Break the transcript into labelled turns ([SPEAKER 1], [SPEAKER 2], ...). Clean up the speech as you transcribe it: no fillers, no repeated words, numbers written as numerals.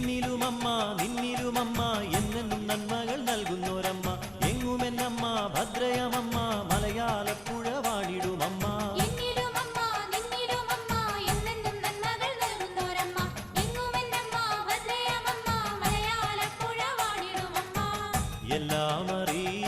[SPEAKER 1] എന്നിലുമമ്മ നിന്നിലുമമ്മ എന്നെന്നും നന്മകൾ നൽകുന്നോരമ്മ എങ്ങുമെന്നമ്മ ഭദ്രയമമ്മ മലയാളപ്പുഴ വാണിടുമമ്മ എല്ലാം അറിയ